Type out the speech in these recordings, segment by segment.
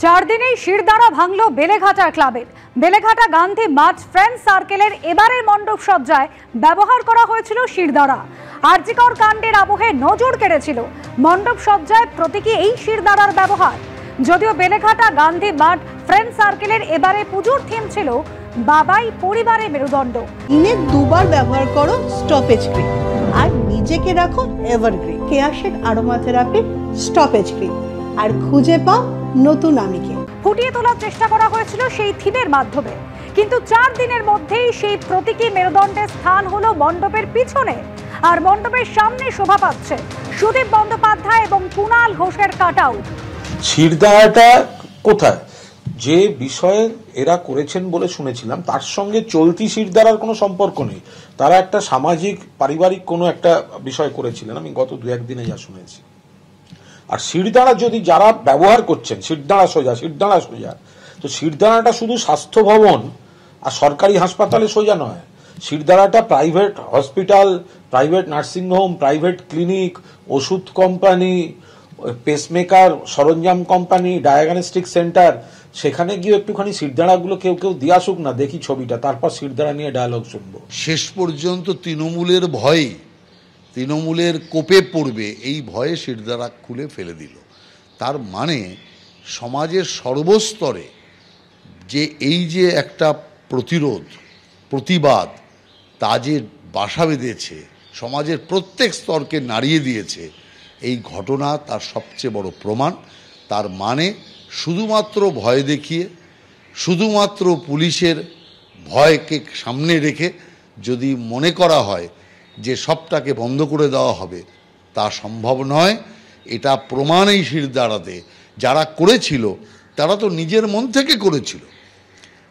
चार दिनेই শিরদাঁড়া ভাঙল বেলেঘাটার ক্লাবের। বেলেঘাটা গান্ধী মাঠ ফ্রেন্ড সার্কেলের এবারের মণ্ডপ সজ্জায় ব্যবহার করা হয়েছিল শিরদাঁড়া। আরজিকর কাণ্ডের আবহে নজর কেড়েছিল মণ্ডপ সজ্জায় প্রতীকী এই শিরদাঁড়ার ব্যবহার। যদিও বেলেঘাটা গান্ধী মাঠ ফ্রেন্ড সার্কেলের এবারে পুজোর থিম ছিল বাবাই পরিবারের মেরুদণ্ড। দিনে দুবার ব্যবহার করো স্টপেজ ক্রিম আর নিজেকে রাখো evergreen. Keya Seth aromatherapy stoppage cream আর খুঁজে পাও নতুন আমিকে। ফুটিয়ে তোলার চেষ্টা করা হয়েছিল সেই থিমের মাধ্যমে, কিন্তু 4 দিনের মধ্যেই সেই প্রতীকী মেরুদণ্ডের স্থান হলো মণ্ডপের পিছনে। আর মণ্ডপের সামনে শোভা পাচ্ছে সুদীপ বন্দ্যোপাধ্যায় এবং কুণাল ঘোষের কাটআউট। শিরদাঁড়াটা কোথায় যে বিষয়ে এরা করেছেন বলে শুনেছিলাম, তার সঙ্গে চলতি শিরদাঁড়ার কোনো সম্পর্ক নেই। তারা একটা সামাজিক পারিবারিক কোনো একটা বিষয় করেছিলেন, আমি গত 2-1 দিনে যা শুনেছি। আর শিরদাঁড়া যদি যারা ব্যবহার করছেন, শিরদাঁড়া সোজা, তো শিরদাঁড়াটা শুধু স্বাস্থ্য ভবন আর সরকারি হাসপাতালে সোজা নয়। শিরদাঁড়াটা private hospital, private nursing home, private clinic, ওষুধ কোম্পানি, পেসমেকার সরঞ্জাম কোম্পানি, ডায়াগনস্টিক সেন্টার, সেখানে গিয়ে একটুখানি শিরদাঁড়াগুলো কেউ দিয়ে আসুক না, দেখি ছবিটা, তারপর শিরদাঁড়া নিয়ে ডায়ালগ শুনবো। শেষ পর্যন্ত তৃণমূলের ভয়ে, তৃণমূলের কোপে পড়বে এই ভয়ে শিরদাঁড়া খুলে ফেলে দিল। তার মানে সমাজের সর্বস্তরে যে এই যে একটা প্রতিরোধ, প্রতিবাদ, তা যে বাসা বেঁধেছে, সমাজের প্রত্যেক স্তরকে নাড়িয়ে দিয়েছে, এই ঘটনা তার সবচেয়ে বড় প্রমাণ। তার মানে শুধুমাত্র ভয় দেখিয়ে, শুধুমাত্র পুলিশের ভয়কে সামনে রেখে যদি মনে করা হয় যে সবটাকে বন্ধ করে দেওয়া হবে, তা সম্ভব নয়। এটা প্রমাণ এই শিরদাঁড়াতে যারা করেছিল তারা তো নিজের মন থেকে করেছিল,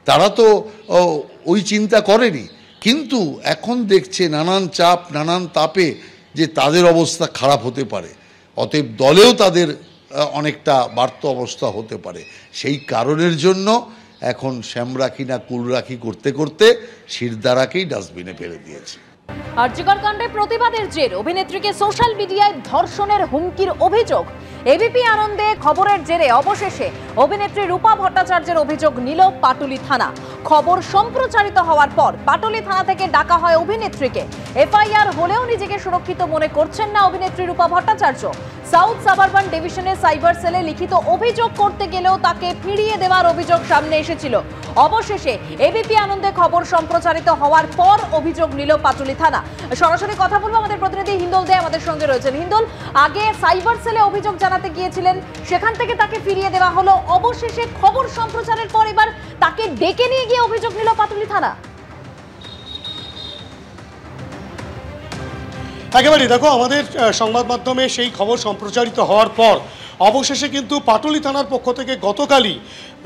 তারা তো ওই চিন্তা করেনি। কিন্তু এখন দেখছে নানান চাপ, নানান তাপে যে তাদের অবস্থা খারাপ হতে পারে, অতএব দলেও তাদের অনেকটা বাড়ত অবস্থা হতে পারে। সেই কারণের জন্য এখন শ্যামরাখি না কুলরাখি করতে করতে শিরদাঁড়াকেই ডাস্টবিনে ফেলে দিয়েছে। আরজিকর কাণ্ডে প্রতিবাদের জের অভিনেত্রীকে সোশ্যাল মিডিয়ায় ধর্ষণের হুমকির অভিযোগ। এবিপি আনন্দে খবরের জেরে অবশেষে অভিনেত্রী রূপা ভট্টাচার্যের অভিযোগ নিল পাটুলি থানা। খবর সম্প্রচারিত হওয়ার পর পাটুলি থানা থেকে ডাকা হয় অভিনেত্রীকে। এফআইআর হলেও নিজেকে সুরক্ষিত মনে করছেন না অভিনেত্রী রূপা ভট্টাচার্য। সাউথ সাবারবান ডিভিশনের সাইবার সেলে লিখিত অভিযোগ করতে গেলেও তাকে ফিরিয়ে দেওয়ার অভিযোগ সামনে এসেছিল। অবশেষে এবিপি আনন্দে খবর সম্প্রচারিত হওয়ার পর অভিযোগ নিল পাটুলি থানা। সরাসরি কথা বলবো আমাদের প্রতিনিধি হিন্দল দে আমাদের সঙ্গে রয়েছেন। হিন্দল, আগে সাইবার সেলে অভিযোগ জানাতে গিয়েছিলেন, সেখান থেকে তাকে ফিরিয়ে দেওয়া হলো, অবশেষে খবর সম্প্রচারের পর এবার তাকে ডেকে নিয়ে গিয়ে অভিযোগ নিল পাটুলি থানা। একেবারে দেখো, আমাদের সংবাদ মাধ্যমে সেই খবর সম্প্রচারিত হওয়ার পর অবশেষে কিন্তু পাটুলি থানার পক্ষ থেকে গতকালই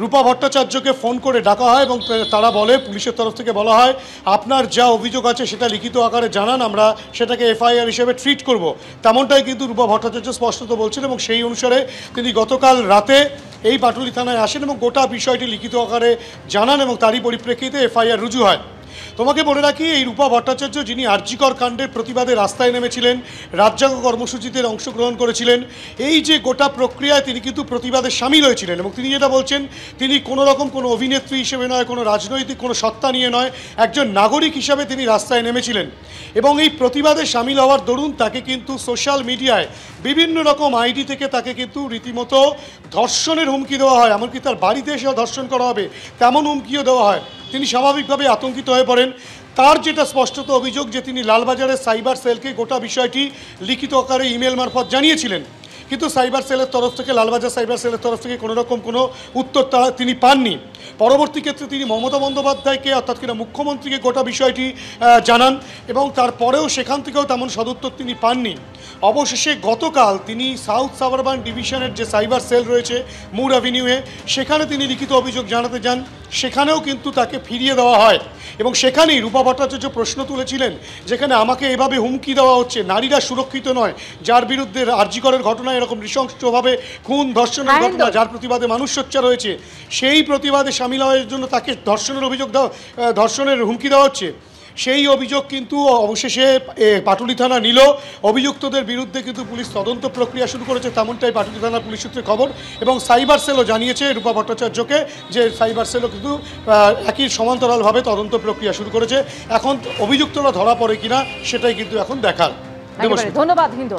রূপা ভট্টাচার্যকে ফোন করে ডাকা হয় এবং তারা বলে, পুলিশের তরফ থেকে বলা হয়, আপনার যা অভিযোগ আছে সেটা লিখিত আকারে জানান, আমরা সেটাকে এফআইআর হিসেবে ট্রিট করব। তেমনটাই কিন্তু রূপা ভট্টাচার্য স্পষ্টত বলছেন এবং সেই অনুসারে তিনি গতকাল রাতে এই পাটুলি থানায় আসেন এবং গোটা বিষয়টি লিখিত আকারে জানান এবং তারই পরিপ্রেক্ষিতে এফআইআর রুজু হয়। তোমাকে বলে রাখি, এই রূপা ভট্টাচার্য যিনি আরজিকর কাণ্ডের প্রতিবাদে রাস্তায় নেমেছিলেন, রাজ্জাঙ্গ কর্মসূচিতে অংশগ্রহণ করেছিলেন, এই যে গোটা প্রক্রিয়ায় তিনি কিন্তু প্রতিবাদে সামিল হয়েছিলেন এবং তিনি যেটা বলছেন, তিনি কোনো রকম কোনো অভিনেত্রী হিসেবে নয়, কোনো রাজনৈতিক কোনো সত্তা নিয়ে নয়, একজন নাগরিক হিসাবে তিনি রাস্তায় নেমেছিলেন এবং এই প্রতিবাদে সামিল হওয়ার দরুন তাকে কিন্তু সোশ্যাল মিডিয়ায় বিভিন্ন রকম আইডি থেকে তাকে কিন্তু রীতিমতো ধর্ষণের হুমকি দেওয়া হয়, এমনকি তার বাড়িতে এসেও ধর্ষণ করা হবে তেমন হুমকিও দেওয়া হয়। তিনি স্বাভাবিকভাবে আতঙ্কিত হয়ে পড়েন। তার যেটা স্পষ্টত অভিযোগ যে তিনি লালবাজারের সাইবার সেলকে গোটা বিষয়টি লিখিত আকারে ইমেল মারফত জানিয়েছিলেন, কিন্তু সাইবার সেলের তরফ থেকে, লালবাজার সাইবার সেলের তরফ থেকে কোনো রকম কোনো উত্তর তিনি পাননি। পরবর্তী ক্ষেত্রে তিনি মমতা বন্দ্যোপাধ্যায়কে, অর্থাৎ কিনা মুখ্যমন্ত্রীকে গোটা বিষয়টি জানান এবং তারপরেও সেখান থেকেও তেমন সদুত্তর তিনি পাননি। অবশেষে গতকাল তিনি সাউথ সাবারবান ডিভিশনের যে সাইবার সেল রয়েছে মুর অ্যাভিনিউয়ে, সেখানে তিনি লিখিত অভিযোগ জানাতে যান, সেখানেও কিন্তু তাকে ফিরিয়ে দেওয়া হয় এবং সেখানেই রূপা ভট্টাচার্য প্রশ্ন তুলেছিলেন, যেখানে আমাকে এভাবে হুমকি দেওয়া হচ্ছে, নারীরা সুরক্ষিত নয়, যার বিরুদ্ধে আরজিকরের ঘটনায় এরকম নৃশংসভাবে খুন ধর্ষণের ঘটনা, যার প্রতিবাদে মানুষ সোচ্চার হয়েছে, সেই প্রতিবাদে সামিল হওয়ার জন্য তাকে ধর্ষণের হুমকি দেওয়া হচ্ছে। সেই অভিযোগ কিন্তু অবশেষে পাটুলি থানা নিল। অভিযুক্তদের বিরুদ্ধে কিন্তু পুলিশ তদন্ত প্রক্রিয়া শুরু করেছে, তেমনটাই পাটুলি থানার পুলিশ সূত্রে খবর। এবং সাইবার সেলও জানিয়েছে রূপা ভট্টাচার্যকে যে সাইবার সেলও কিন্তু একই সমান্তরালভাবে তদন্ত প্রক্রিয়া শুরু করেছে। এখন অভিযুক্তরা ধরা পড়ে কিনা সেটাই কিন্তু এখন দেখার। ধন্যবাদ হিন্দু।